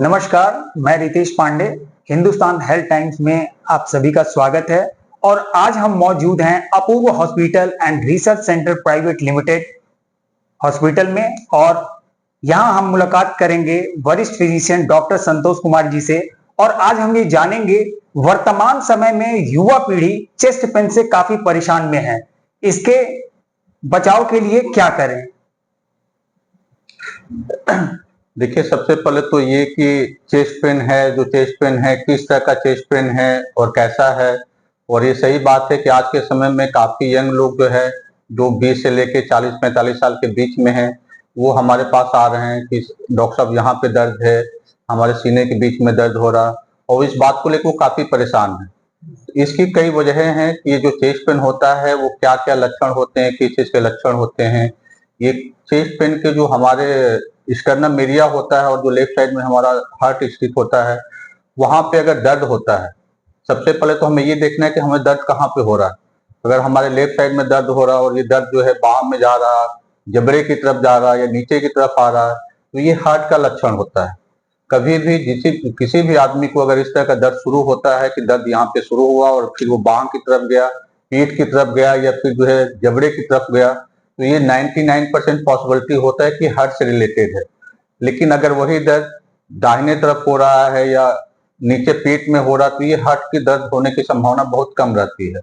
नमस्कार, मैं Ritesh Pandey. Hindustan health times में आप सभी का स्वागत है। और आज हम मौजूद हैं Apoorv hospital and research centre private limited hospital में, और यहां हम मुलाकात करेंगे वरिष्ठ फिजिशियन डॉक्टर संतोष कुमार जी से। और आज हम ये जानेंगे वर्तमान समय में युवा पीढ़ी चेस्ट पेन से काफी परेशान में है, इसके बचाव के लिए क्या करें। देखिए, सबसे पहले तो ये कि चेस्ट पेन है, जो चेस्ट पेन है किस तरह का चेस्ट पेन है और कैसा है। और ये सही बात है कि आज के समय में काफी यंग लोग जो है, जो 20 से लेके 40-45 साल के बीच में है, वो हमारे पास आ रहे हैं कि डॉक्टर साहब यहाँ पे दर्द है, हमारे सीने के बीच में दर्द हो रहा, और इस बात को लेकर वो काफी परेशान है। इसकी कई वजहें हैं कि ये जो चेस्ट पेन होता है वो क्या क्या लक्षण होते हैं, किस चीज के लक्षण होते हैं। ये चेस्ट पेन के जो हमारे स्टर्नम एरिया होता है और जो लेफ्ट साइड में हमारा हार्ट स्थित होता है, वहां पे अगर दर्द होता है, सबसे पहले तो हमें ये देखना है कि हमें दर्द कहाँ पे हो रहा है। अगर हमारे लेफ्ट साइड में दर्द हो रहा है और ये दर्द जो है बाह में जा रहा, जबड़े की तरफ जा रहा है या नीचे की तरफ आ रहा है, तो ये हार्ट का लक्षण होता है। कभी भी किसी भी आदमी को अगर इस तरह का दर्द शुरू होता है कि दर्द यहाँ पे शुरू हुआ और फिर वो बाह की तरफ गया, पीठ की तरफ गया या फिर जो है जबड़े की तरफ गया, तो ये 99% पॉसिबिलिटी होता है कि हार्ट से रिलेटेड है। लेकिन अगर वही दर्द दाहिने तरफ हो रहा है या नीचे पेट में हो रहा, तो ये हार्ट की दर्द होने की संभावना बहुत कम रहती है।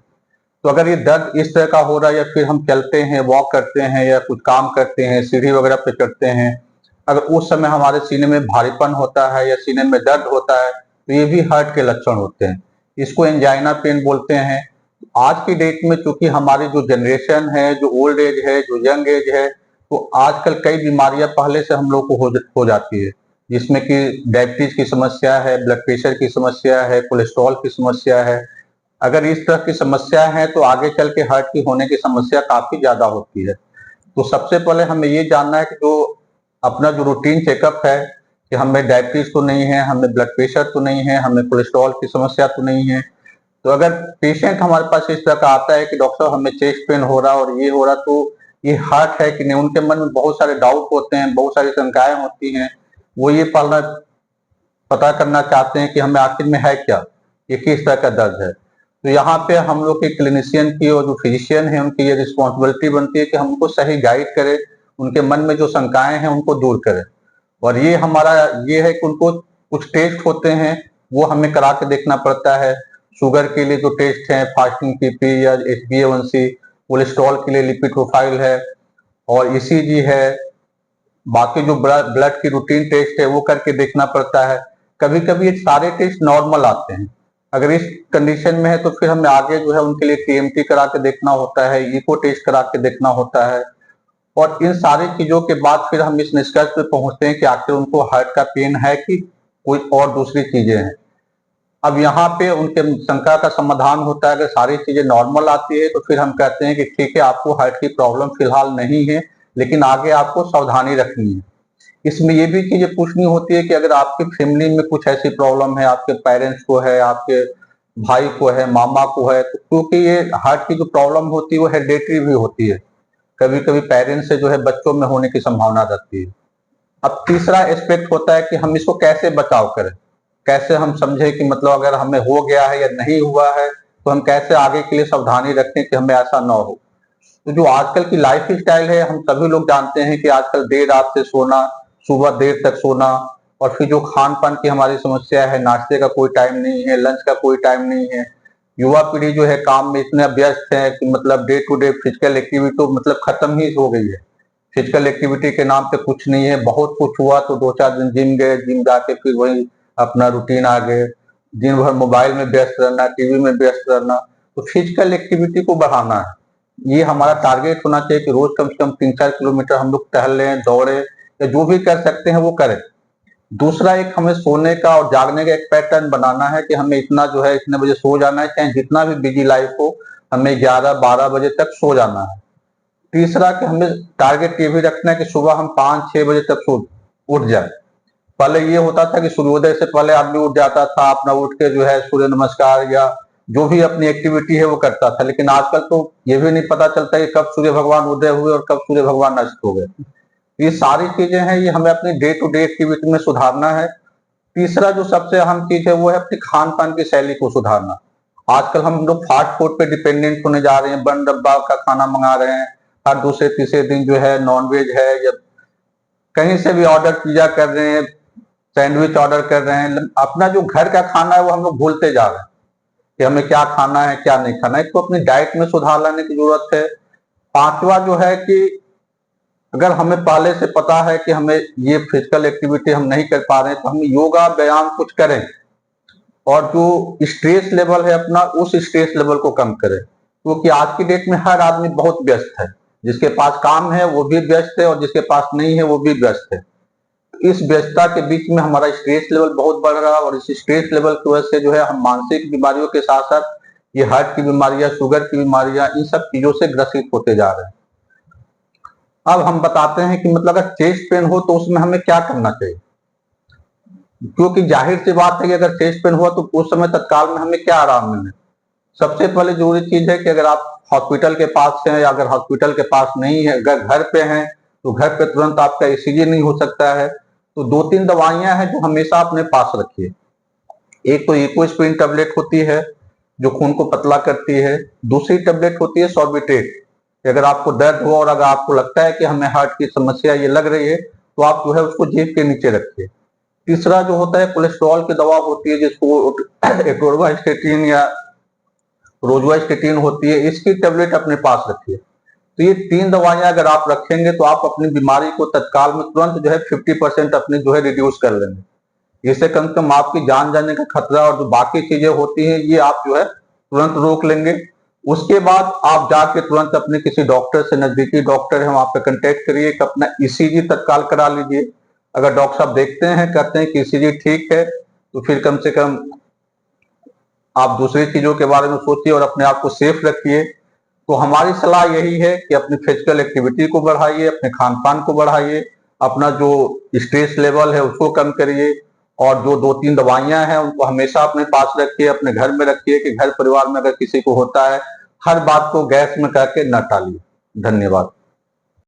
तो अगर ये दर्द इस तरह का हो रहा है या फिर हम चलते हैं, वॉक करते हैं या कुछ काम करते हैं, सीढ़ी वगैरह पे चढ़ते हैं, अगर उस समय हमारे सीने में भारीपन होता है या सीने में दर्द होता है, तो ये भी हार्ट के लक्षण होते हैं। इसको एंजाइना पेन बोलते हैं। आज की डेट में चूंकि हमारी जो जनरेशन है, जो ओल्ड एज है, जो यंग एज है, तो आजकल कई बीमारियां पहले से हम लोग को हो जाती है, जिसमें कि डायबिटीज की समस्या है, ब्लड प्रेशर की समस्या है, कोलेस्ट्रॉल की समस्या है। अगर इस तरह की समस्या है तो आगे चल के हार्ट की होने की समस्या काफी ज्यादा होती है। तो सबसे पहले हमें ये जानना है कि जो अपना जो रूटीन चेकअप है, कि हमें डायबिटीज तो नहीं है, हमें ब्लड प्रेशर तो नहीं है, हमें कोलेस्ट्रॉल की समस्या तो नहीं है। तो अगर पेशेंट हमारे पास इस तरह का आता है कि डॉक्टर साहब हमें चेस्ट पेन हो रहा और ये हो रहा, तो ये हार्ट है कि नहीं, उनके मन में बहुत सारे डाउट होते हैं, बहुत सारी शंकाएं होती हैं। वो ये पता करना चाहते हैं कि हमें आखिर में है क्या, ये किस तरह का दर्द है। तो यहाँ पे हम लोग के क्लिनिशियन की और जो फिजिशियन है उनकी ये रिस्पॉन्सिबिलिटी बनती है कि हम उनको सही गाइड करें, उनके मन में जो शंकाएं हैं उनको दूर करें। और ये हमारा ये है कि उनको कुछ टेस्ट होते हैं, वो हमें करा के देखना पड़ता है। शुगर के लिए जो टेस्ट है, फास्टिंग पीपी या HbA1c, कोलेस्ट्रॉल के लिए लिपिड प्रोफाइल है और ECG है। बाकी जो ब्लड की रूटीन टेस्ट है वो करके देखना पड़ता है। कभी कभी ये सारे टेस्ट नॉर्मल आते हैं। अगर इस कंडीशन में है तो फिर हमें आगे जो है उनके लिए TMT करा के देखना होता है, इको टेस्ट करा के देखना होता है। और इन सारी चीजों के बाद फिर हम इस निष्कर्ष पे पहुंचते हैं कि आखिर उनको हार्ट का पेन है कि कोई और दूसरी चीजें हैं। अब यहाँ पे उनके शंका का समाधान होता है। अगर सारी चीजें नॉर्मल आती है तो फिर हम कहते हैं कि ठीक है, आपको हार्ट की प्रॉब्लम फिलहाल नहीं है, लेकिन आगे आपको सावधानी रखनी है। इसमें ये भी चीजें पूछनी होती है कि अगर आपकी फैमिली में कुछ ऐसी प्रॉब्लम है, आपके पेरेंट्स को है, आपके भाई को है, मामा को है, तो क्योंकि ये हार्ट की जो प्रॉब्लम होती है वो हेरिडेटरी भी होती है, कभी कभी पेरेंट्स से जो है बच्चों में होने की संभावना रहती है। अब तीसरा एस्पेक्ट होता है कि हम इसको कैसे बचाव करें, कैसे हम समझे कि मतलब अगर हमें हो गया है या नहीं हुआ है तो हम कैसे आगे के लिए सावधानी रखें कि हमें ऐसा ना हो। तो जो आजकल की लाइफ स्टाइल है, हम सभी लोग जानते हैं कि आजकल देर रात से सोना, सुबह देर तक सोना, और फिर जो खान पान की हमारी समस्या है, नाश्ते का कोई टाइम नहीं है, लंच का कोई टाइम नहीं है। युवा पीढ़ी जो है काम में इतने व्यस्त है कि मतलब day to day physical activity तो मतलब खत्म ही हो गई है। फिजिकल एक्टिविटी के नाम पे कुछ नहीं है। बहुत कुछ हुआ तो 2-4 दिन जिम गए, जिम जाके फिर वही अपना रूटीन आ गए। दिन भर मोबाइल में व्यस्त रहना, टीवी में व्यस्त रहना। तो फिजिकल एक्टिविटी को बढ़ाना है, ये हमारा टारगेट होना चाहिए कि रोज कम से कम 3-4 किलोमीटर हम लोग टहलें, दौड़े या जो भी कर सकते हैं वो करें। दूसरा, एक हमें सोने का और जागने का एक पैटर्न बनाना है कि हमें इतना जो है इतने बजे सो जाना है, चाहे जितना भी बिजी लाइफ हो, हमें 11-12 बजे तक सो जाना है। तीसरा, कि हमें टारगेट ये भी रखना है कि सुबह हम 5-6 बजे तक सो उठ जाए। पहले ये होता था कि सूर्योदय से पहले आदमी उठ जाता था, अपना उठ के जो है सूर्य नमस्कार या जो भी अपनी एक्टिविटी है वो करता था। लेकिन आजकल तो ये भी नहीं पता चलता कि कब सूर्य भगवान उदय हुए और कब सूर्य भगवान अस्त हो गए। ये सारी चीजें हैं, ये हमें अपनी डे टू डे एक्टिविटी में सुधारना है। तीसरा जो सबसे अहम चीज है वो है अपनी खान पान की शैली को सुधारना। आजकल हम लोग फास्ट फूड पे डिपेंडेंट होने जा रहे हैं, बन डब्बा का खाना मंगा रहे हैं, हर दूसरे तीसरे दिन जो है नॉनवेज है या कहीं से भी ऑर्डर पिज्जा कर रहे हैं, सैंडविच ऑर्डर कर रहे हैं। अपना जो घर का खाना है वो हम लोग भूलते जा रहे हैं कि हमें क्या खाना है क्या नहीं खाना है। तो अपनी डाइट में सुधार लाने की जरूरत है। पांचवा जो है कि अगर हमें पहले से पता है कि हमें ये फिजिकल एक्टिविटी हम नहीं कर पा रहे हैं तो हम योगा व्यायाम कुछ करें और जो स्ट्रेस लेवल है अपना उस स्ट्रेस लेवल को कम करें, क्योंकि आज की डेट में हर आदमी बहुत व्यस्त है। जिसके पास काम है वो भी व्यस्त है और जिसके पास नहीं है वो भी व्यस्त है। इस व्यस्तता के बीच में हमारा स्ट्रेस लेवल बहुत बढ़ रहा है और इस स्ट्रेस लेवल की वजह से जो है हम मानसिक बीमारियों के साथ साथ ये हार्ट की बीमारियां, शुगर की बीमारियां, इन सब चीजों से ग्रसित होते जा रहे हैं। अब हम बताते हैं कि मतलब अगर चेस्ट पेन हो तो उसमें हमें क्या करना चाहिए, क्योंकि जाहिर सी बात है कि अगर चेस्ट पेन हुआ तो उस समय तत्काल में हमें क्या आराम मिले। सबसे पहले जरूरी चीज है कि अगर आप हॉस्पिटल के पास हैं या अगर हॉस्पिटल के पास नहीं है, अगर घर पे हैं तो घर पे तुरंत आपका ईसीजी नहीं हो सकता है तो 2-3 दवाइयां हैं जो हमेशा अपने पास रखिए। एक तो इकोस्प्रिन टैबलेट होती है जो खून को पतला करती है, दूसरी टैबलेट होती है सॉर्बिट्रेट। अगर आपको दर्द हो और अगर आपको लगता है कि हमें हार्ट की समस्या ये लग रही है तो आप जो है उसको जीभ के नीचे रखिए। तीसरा जो होता है कोलेस्ट्रॉल की दवा होती है जिसको एटोरवास्टेटिन या रोजुवास्टेटिन होती है, इसकी टैबलेट अपने पास रखिए। तो ये 3 दवाइयां अगर आप रखेंगे तो आप अपनी बीमारी को तत्काल में तुरंत जो है 50% अपनी जो है रिड्यूस कर लेंगे। इससे कम से कम आपकी जान जाने का खतरा और जो बाकी चीजें होती हैं ये आप जो है तुरंत रोक लेंगे। उसके बाद आप जाके तुरंत अपने किसी डॉक्टर से, नजदीकी डॉक्टर है वहां पे कांटेक्ट करिए कि अपना ईसीजी तत्काल करा लीजिए। अगर डॉक्टर साहब देखते हैं, कहते हैं कि ईसीजी ठीक है तो फिर कम से कम आप दूसरी चीजों के बारे में सोचिए और अपने आप को सेफ रखिए। तो हमारी सलाह यही है कि अपनी फिजिकल एक्टिविटी को बढ़ाइए, अपने खान पान को बढ़ाइए, अपना जो स्ट्रेस लेवल है उसको कम करिए और जो 2-3 दवाइयां हैं उनको हमेशा अपने पास रखिए, अपने घर में रखिए कि घर परिवार में अगर किसी को होता है हर बात को गैस में करके न टालिए। धन्यवाद।